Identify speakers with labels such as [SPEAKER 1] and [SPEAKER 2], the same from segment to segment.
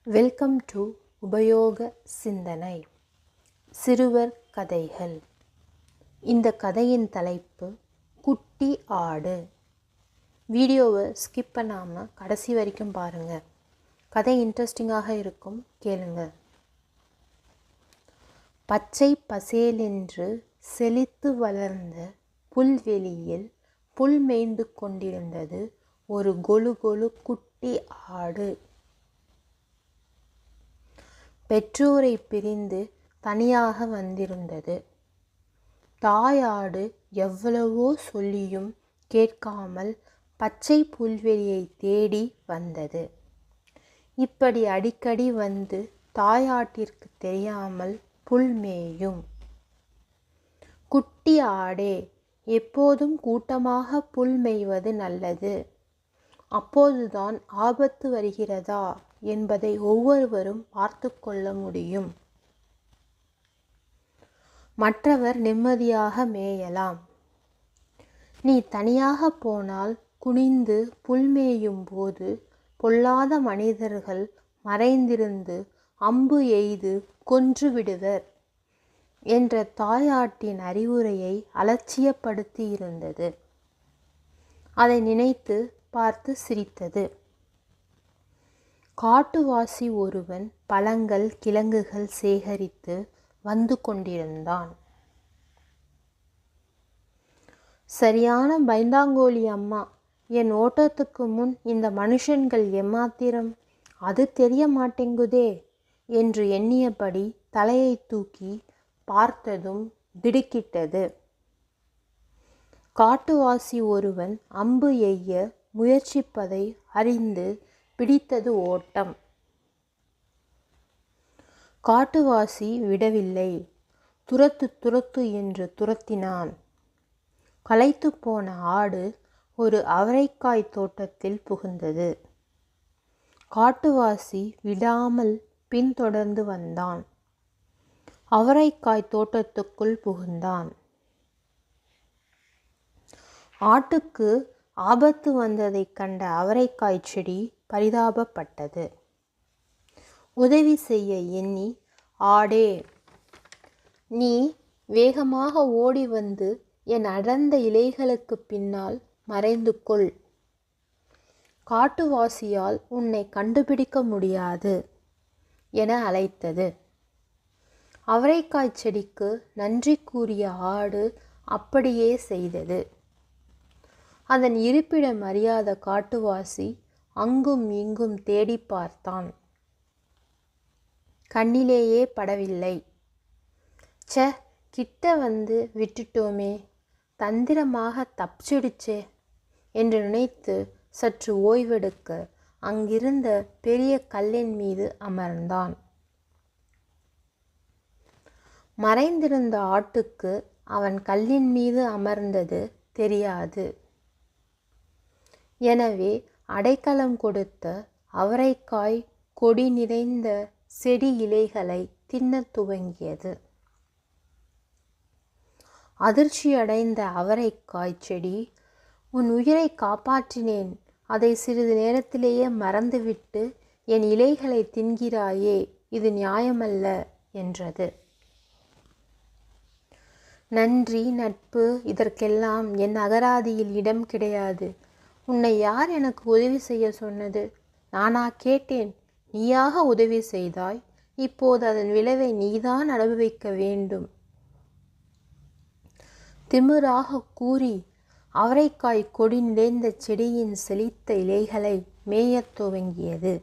[SPEAKER 1] Welcome to உபயோக சிந்தனை. சிறுவர் கதைகள். இந்த கதையின் தலைப்பு குட்டி ஆடு. வீடியோவை ஸ்கிப் பண்ணாமல் கடைசி வரைக்கும் பாருங்கள். கதை இன்ட்ரெஸ்டிங்காக இருக்கும், கேளுங்க. பச்சை பசேலென்று செழித்து வளர்ந்த புல்வெளியில் புல் மேய்ந்து கொண்டிருந்தது ஒரு கொலு கொலு குட்டி ஆடு. பெற்றோரை பிரிந்து தனியாக வந்திருந்தது. தாயாடு எவ்வளவோ சொல்லியும் கேட்காமல் பச்சை புல்வெளியை தேடி வந்தது. இப்படி அடிக்கடி வந்து தாயாட்டிற்கு தெரியாமல் புல் மேயும். குட்டி ஆடே, எப்போதும் கூட்டமாக புல் மேய்வது நல்லது. அப்போதுதான் ஆபத்து வருகிறதா என்பதை ஒவ்வொருவரும் பார்த்து கொள்ள முடியும். மற்றவர் நிம்மதியாக மேயலாம். நீ தனியாக போனால் குனிந்து புல் மேயும் போது பொல்லாத மனிதர்கள் மறைந்திருந்து அம்பு எய்து கொன்று விடுவர் என்ற தாயாட்டின் அறிவுரையை அலட்சியப்படுத்தியிருந்தது. அதை நினைத்து பார்த்து சிரித்தது. காட்டுவாசி ஒருவன் பழங்கள் கிழங்குகள் சேகரித்து வந்து கொண்டிருந்தான். சரியான பயந்தாங்கோலி அம்மா, என் ஓட்டத்துக்கு முன் இந்த மனுஷன்கள் எம்மாத்திரம், அது தெரிய மாட்டேங்குதே என்று எண்ணியபடி தலையை தூக்கி பார்த்ததும் திடுக்கிட்டது. காட்டுவாசி ஒருவன் அம்பு எய்ய முயற்சிப்பதை அறிந்து பிடித்தது ஓட்டம். காட்டுவாசி விடவில்லை. துரத்து துரத்து என்று துரத்தினான். களைத்து போன ஆடு ஒரு அவரைக்காய் தோட்டத்தில் புகுந்தது. காட்டுவாசி விடாமல் பின்தொடர்ந்து வந்தான். அவரைக்காய் தோட்டத்துக்குள் புகுந்தான். ஆட்டுக்கு ஆபத்து வந்ததைக் கண்ட அவரைக்காய் செடி பரிதாபப்பட்டது. உதவி செய்ய எண்ணி, ஆடே, நீ வேகமாக ஓடி வந்து என் அடர்ந்த இலைகளுக்கு பின்னால் மறைந்து கொள். காட்டுவாசியால் உன்னை கண்டுபிடிக்க முடியாது என அழைத்தது. அவரைக்காய் செடிக்கு நன்றி கூறிய ஆடு அப்படியே செய்தது. அதன் இருப்பிடம் அறியாத காட்டுவாசி அங்கும் இங்கும் தேடி பார்த்தான். கண்ணிலேயே படவில்லை. கிட்ட வந்து விட்டுட்டோமே, தந்திரமாக தப்பிச்சிடுச்சே என்று நினைத்து சற்று ஓய்வெடுக்க அங்கிருந்த பெரிய கல்லின் மீது அமர்ந்தான். மறைந்திருந்த ஆட்டுக்கு அவன் கல்லின் மீது அமர்ந்தது தெரியாது. எனவே அடைக்கலம் கொடுத்த அவரைக்காய் கொடி நிறைந்த செடி இலைகளை தின்னத் துவங்கியது. அதிர்ச்சியடைந்த அவரைக்காய் செடி, உன் உயிரை காப்பாற்றினேன், அதை சிறிது நேரத்திலேயே மறந்துவிட்டு என் இலைகளை தின்கிறாயே, இது நியாயமல்ல என்றது. நன்றி, நட்பு, இதற்கெல்லாம் என் அகராதியில் இடம் கிடையாது. உன்னை யார் எனக்கு உதவி செய்ய சொன்னது? நானா கேட்டேன்? நீயாக உதவி செய்தாய். இப்போது அதன் விளைவை நீதான் அனுபவிக்க வேண்டும். திமிராக கூறி அவரைக்காய் கொடி நிறைந்த செடியின் செழித்த இலைகளை மேயத் துவங்கியது.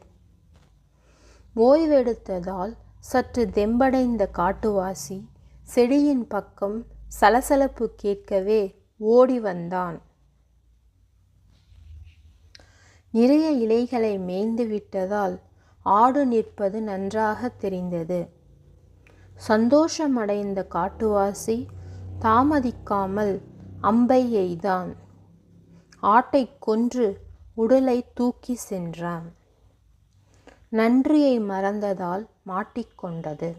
[SPEAKER 1] ஓய்வெடுத்ததால் சற்று தெம்படைந்த காட்டுவாசி செடியின் பக்கம் சலசலப்பு கேட்கவே ஓடி வந்தான். நிறைய இலைகளை மேய்ந்து விட்டதால் ஆடு நிற்பது நன்றாக தெரிந்தது. சந்தோஷமடைந்த காட்டுவாசி தாமதிக்காமல் அம்பை எய்தான். ஆட்டை கொன்று உடலை தூக்கி சென்றான். நன்றியை மறந்ததால் மாட்டிக்கொண்டது.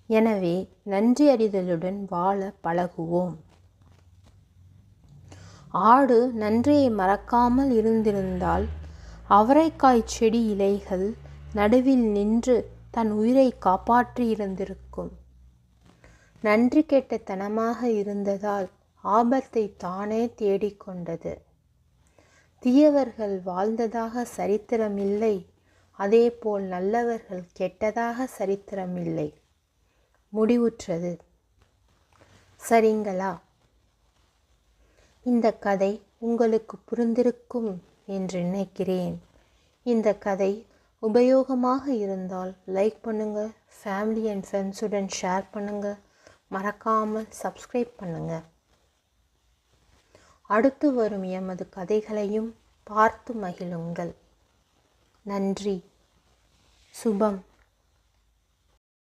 [SPEAKER 1] எனவே நன்றி அறிதலுடன் வாழ பழகுவோம். ஆடு நன்றியை மறக்காமல் இருந்திருந்தால் அவரைக்காய் செடி இலைகள் நடுவில் நின்று தன் உயிரை காப்பாற்றியிருந்திருக்கும். நன்றி கெட்டத்தனமாக இருந்ததால் ஆபத்தை தானே தேடிக்கொண்டது. தீயவர்கள் வாழ்ந்ததாக சரித்திரமில்லை, அதேபோல் நல்லவர்கள் கெட்டதாக சரித்திரமில்லை. முடிவுற்றது. சரிங்களா? இந்த கதை உங்களுக்கு புரிந்திருக்கும் என்று நினைக்கிறேன். இந்த கதை உபயோகமாக இருந்தால் லைக் பண்ணுங்கள், ஃபேமிலி அண்ட் ஃப்ரெண்ட்ஸுடன் ஷேர் பண்ணுங்கள், மறக்காமல் சப்ஸ்கிரைப் பண்ணுங்கள். அடுத்து வரும் எமது கதைகளையும் பார்த்து மகிழுங்கள். நன்றி. சுபம்.